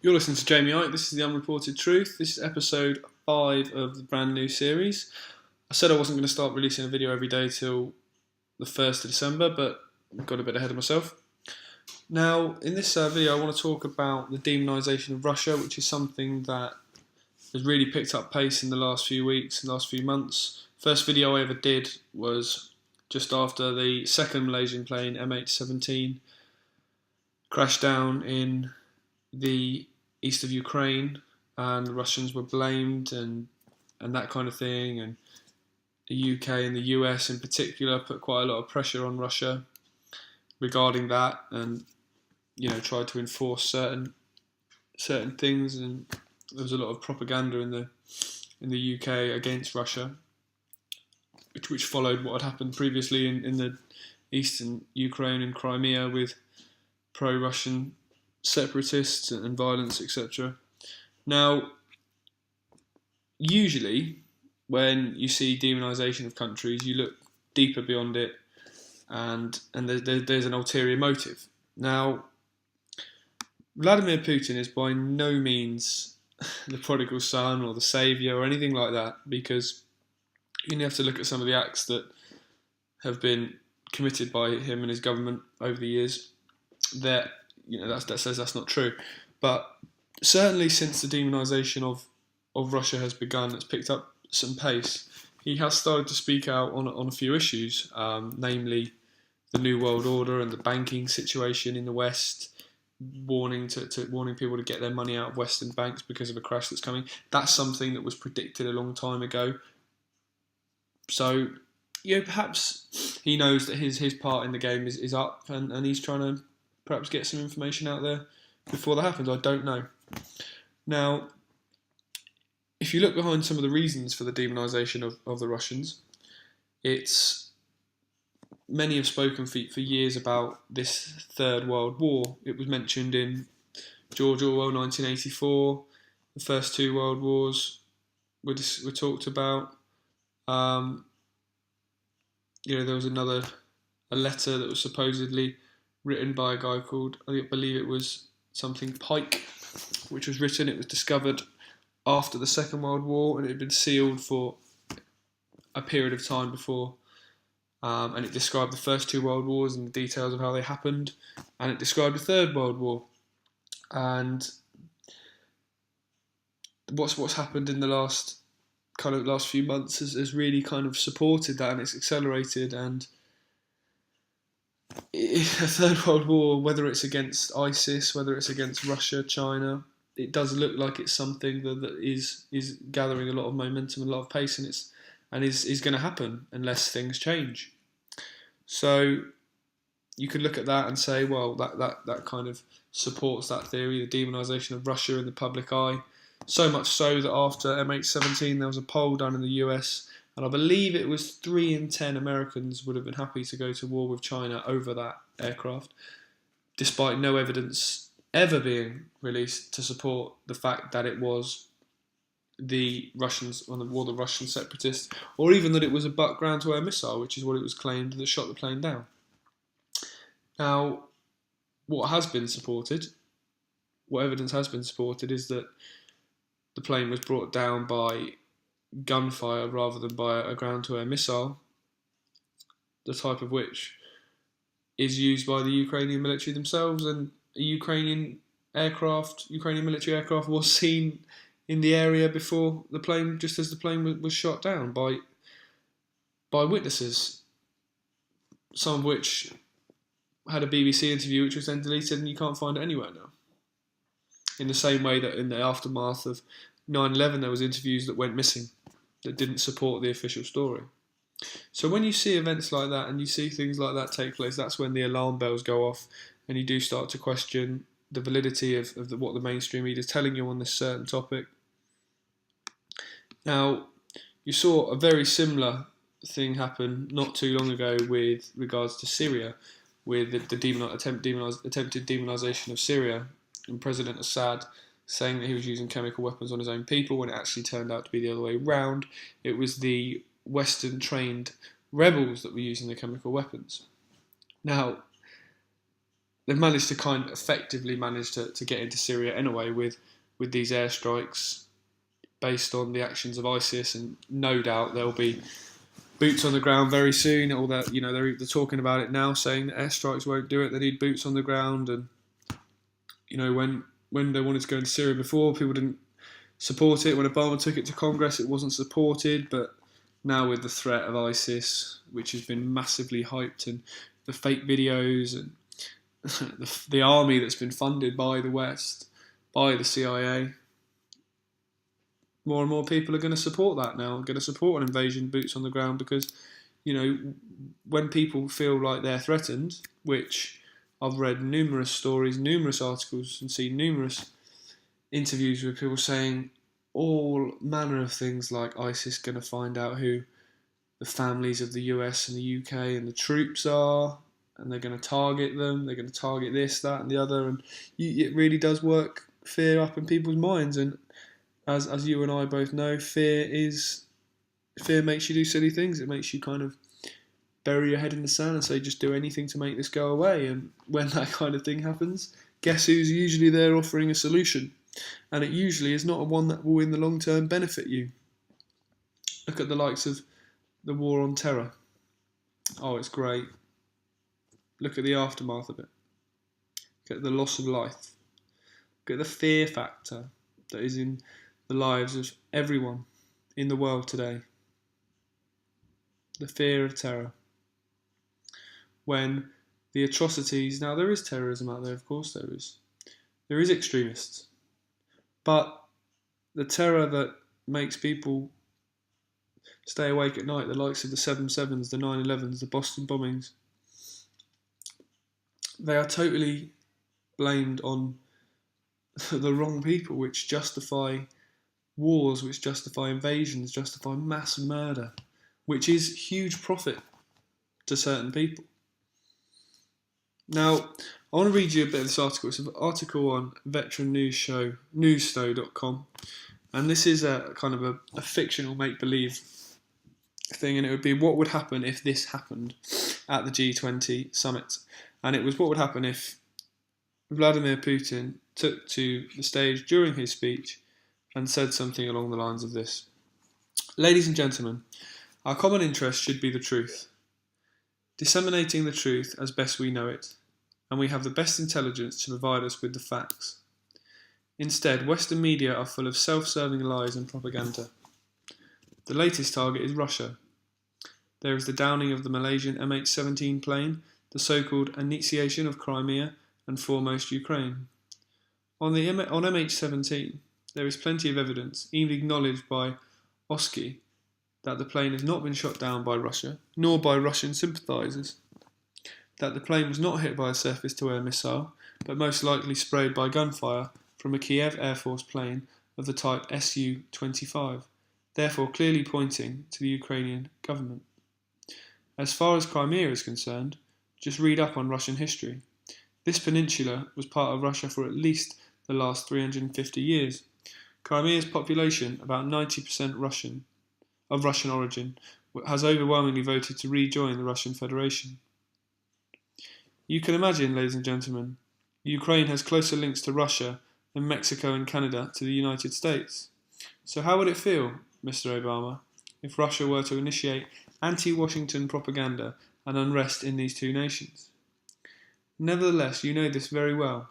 You're listening to Jaymie Icke. This is the Unreported Truth. This is episode 5 of the brand new series. I said I wasn't going to start releasing a video every day till the 1st of December, but I got a bit ahead of myself. Now, in this video, I want to talk about the demonisation of Russia, which is something that has really picked up pace in the last few weeks and last few months. First video I ever did was just after the second Malaysian plane, MH17, crashed down in the east of Ukraine, and the Russians were blamed and that kind of thing, and the UK and the US in particular put quite a lot of pressure on Russia regarding that, and tried to enforce certain things, and there was a lot of propaganda in the UK against Russia, which followed what had happened previously in the eastern Ukraine and Crimea with pro-Russian separatists and violence, etc. Now, usually when you see demonisation of countries, you look deeper beyond it, and there's an ulterior motive. Now, Vladimir Putin is by no means the prodigal son or the saviour or anything like that, because you have to look at some of the acts that have been committed by him and his government over the years. That says that's not true. But certainly since the demonisation of Russia has begun, it's picked up some pace. He has started to speak out on a few issues, namely the New World Order and the banking situation in the West, warning people to get their money out of Western banks because of a crash that's coming. That's something that was predicted a long time ago. So, perhaps he knows that his part in the game is up, and he's trying to perhaps get some information out there before that happens. I don't know. Now, if you look behind some of the reasons for the demonisation of the Russians, many have spoken for years about this Third World War. It was mentioned in George Orwell, 1984. The first two World Wars were talked about. There was a letter that was supposedly written by a guy called, I believe it was something Pike, which was written. It was discovered after the Second World War, and it had been sealed for a period of time before. And it described the first two World Wars and the details of how they happened, and it described the Third World War. And what's happened in the last few months has really kind of supported that, and it's accelerated. And a Third World War, whether it's against ISIS, whether it's against Russia, China, it does look like it's something that is gathering a lot of momentum and a lot of pace, and is going to happen unless things change. So you could look at that and say, well, that kind of supports that theory, the demonisation of Russia in the public eye. So much so that after MH17 there was a poll done in the US, and I believe it was 3 in 10 Americans would have been happy to go to war with China over that aircraft, despite no evidence ever being released to support the fact that it was the Russians on the war, the Russian separatists, or even that it was a butt ground-to-air missile, which is what it was claimed, that shot the plane down. Now, what evidence has been supported is that the plane was brought down by gunfire rather than by a ground-to-air missile, the type of which is used by the Ukrainian military themselves, and a Ukrainian military aircraft was seen in the area before the plane, just as the plane was shot down by witnesses, some of which had a BBC interview which was then deleted, and you can't find it anywhere now. In the same way that in the aftermath of 9/11 there was interviews that went missing, that didn't support the official story. So when you see events like that and you see things like that take place, that's when the alarm bells go off, and you do start to question the validity of what the mainstream media is telling you on this certain topic. Now, you saw a very similar thing happen not too long ago with regards to Syria, with the attempted demonisation of Syria, and President Assad saying that he was using chemical weapons on his own people, when it actually turned out to be the other way round. It was the Western-trained rebels that were using the chemical weapons. Now, they've managed to kind of effectively to get into Syria anyway with these airstrikes based on the actions of ISIS, and no doubt there'll be boots on the ground very soon. All that, they're talking about it now, saying that airstrikes won't do it. They need boots on the ground, and when they wanted to go into Syria before, people didn't support it. When Obama took it to Congress, it wasn't supported, but now with the threat of ISIS, which has been massively hyped, and the fake videos and the army that's been funded by the West, by the CIA, more and more people are going to support that now, going to support an invasion, boots on the ground, because, when people feel like they're threatened, which I've read numerous stories, numerous articles, and seen numerous interviews with people saying all manner of things like ISIS going to find out who the families of the US and the UK and the troops are, and they're going to target them, they're going to target this, that and the other, and it really does work fear up in people's minds. And as you and I both know, fear makes you do silly things. It makes you kind of bury your head in the sand and say, just do anything to make this go away. And when that kind of thing happens, guess who's usually there offering a solution? And it usually is not one that will in the long term benefit you. Look at the likes of the war on terror. Oh, it's great. Look at the aftermath of it. Look at the loss of life. Look at the fear factor that is in the lives of everyone in the world today. The fear of terror. When the atrocities, now there is terrorism out there, of course there is. There is extremists. But the terror that makes people stay awake at night, the likes of the 7/7s, the 9/11s, the Boston bombings, they are totally blamed on the wrong people, which justify wars, which justify invasions, justify mass murder, which is huge profit to certain people. Now, I want to read you a bit of this article. It's an article on veterannewsstow.com, and this is a kind of a fictional make-believe thing, and it would be what would happen if this happened at the G20 Summit. And it was what would happen if Vladimir Putin took to the stage during his speech and said something along the lines of this. Ladies and gentlemen, our common interest should be the truth. Disseminating the truth as best we know it, and we have the best intelligence to provide us with the facts. Instead, Western media are full of self-serving lies and propaganda. The latest target is Russia. There is the downing of the Malaysian MH17 plane, the so-called annexation of Crimea and foremost Ukraine. On MH17, there is plenty of evidence, even acknowledged by Icke, that the plane has not been shot down by Russia, nor by Russian sympathisers, that the plane was not hit by a surface-to-air missile, but most likely sprayed by gunfire from a Kiev Air Force plane of the type Su-25, therefore clearly pointing to the Ukrainian government. As far as Crimea is concerned, just read up on Russian history. This peninsula was part of Russia for at least the last 350 years. Crimea's population, about 90% of Russian origin, has overwhelmingly voted to rejoin the Russian Federation. You can imagine, ladies and gentlemen, Ukraine has closer links to Russia than Mexico and Canada to the United States. So how would it feel, Mr. Obama, if Russia were to initiate anti-Washington propaganda and unrest in these two nations? Nevertheless, you know this very well,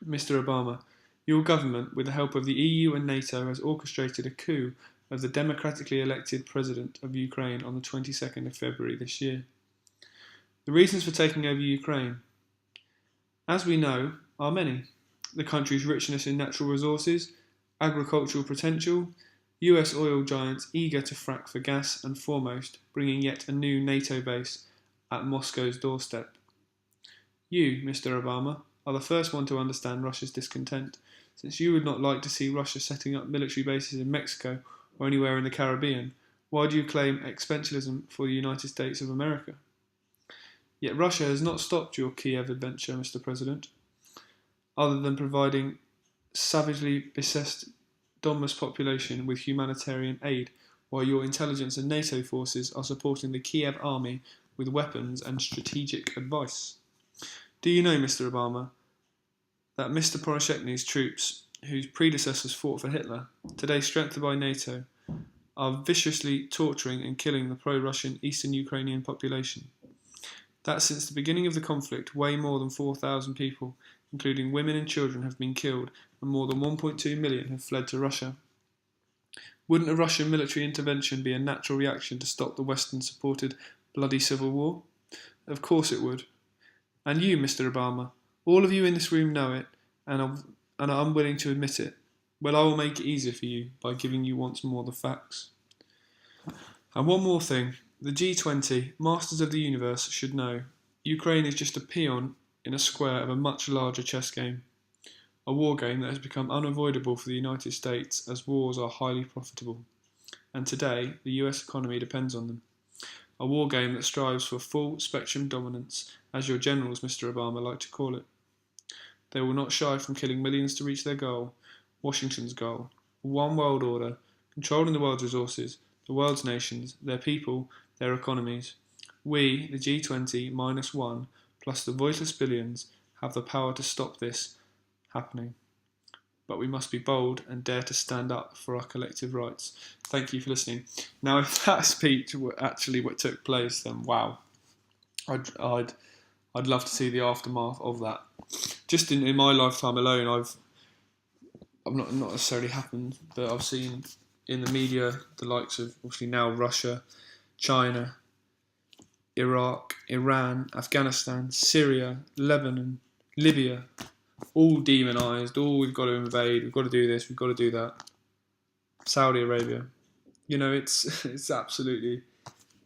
Mr. Obama. Your government, with the help of the EU and NATO, has orchestrated a coup of the democratically elected president of Ukraine on the 22nd of February this year. The reasons for taking over Ukraine, as we know, are many. The country's richness in natural resources, agricultural potential, US oil giants eager to frack for gas, and foremost, bringing yet a new NATO base at Moscow's doorstep. You, Mr. Obama, are the first one to understand Russia's discontent, since you would not like to see Russia setting up military bases in Mexico or anywhere in the Caribbean. Why do you claim expansionism for the United States of America? Yet Russia has not stopped your Kiev adventure, Mr. President, other than providing savagely beset Donbas population with humanitarian aid, while your intelligence and NATO forces are supporting the Kiev army with weapons and strategic advice. Do you know, Mr. Obama, that Mr. Poroshenko's troops, whose predecessors fought for Hitler, today strengthened by NATO, are viciously torturing and killing the pro-Russian eastern Ukrainian population? That since the beginning of the conflict, way more than 4,000 people, including women and children, have been killed, and more than 1.2 million have fled to Russia. Wouldn't a Russian military intervention be a natural reaction to stop the Western-supported bloody civil war? Of course it would. And you, Mr. Obama, all of you in this room know it, and are unwilling to admit it. Well, I will make it easier for you by giving you once more the facts. And one more thing. The G20, masters of the universe, should know Ukraine is just a peon in a square of a much larger chess game. A war game that has become unavoidable for the United States as wars are highly profitable. And today, the US economy depends on them. A war game that strives for full spectrum dominance, as your generals, Mr. Obama, like to call it. They will not shy from killing millions to reach their goal, Washington's goal. One world order, controlling the world's resources, the world's nations, their people, their economies. We, the G20 minus one, plus the voiceless billions, have the power to stop this happening. But we must be bold and dare to stand up for our collective rights. Thank you for listening. Now, if that speech were actually what took place, then wow, I'd love to see the aftermath of that. Just in my lifetime alone, I've not necessarily happened, but I've seen in the media the likes of obviously now Russia, China, Iraq, Iran, Afghanistan, Syria, Lebanon, Libya, all demonised. Oh, we've got to invade, we've got to do this, we've got to do that. Saudi Arabia, you know, it's absolutely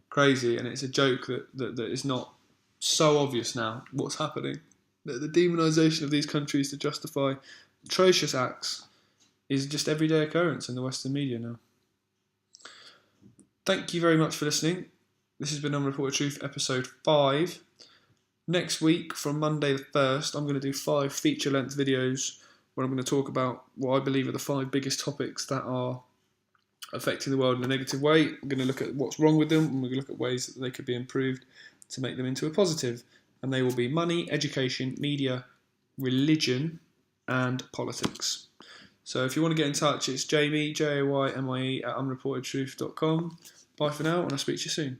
crazy, and it's a joke that is not so obvious now what's happening. That the demonisation of these countries to justify atrocious acts is just everyday occurrence in the Western media now. Thank you very much for listening. This has been Unreported Truth, episode 5. Next week, from Monday the 1st, I'm going to do 5 feature-length videos where I'm going to talk about what I believe are the 5 biggest topics that are affecting the world in a negative way. I'm going to look at what's wrong with them, and we're going to look at ways that they could be improved to make them into a positive. And they will be money, education, media, religion, and politics. So if you want to get in touch, it's Jaymie, Jaymie, @unreportedtruth.com. Bye for now, and I'll speak to you soon.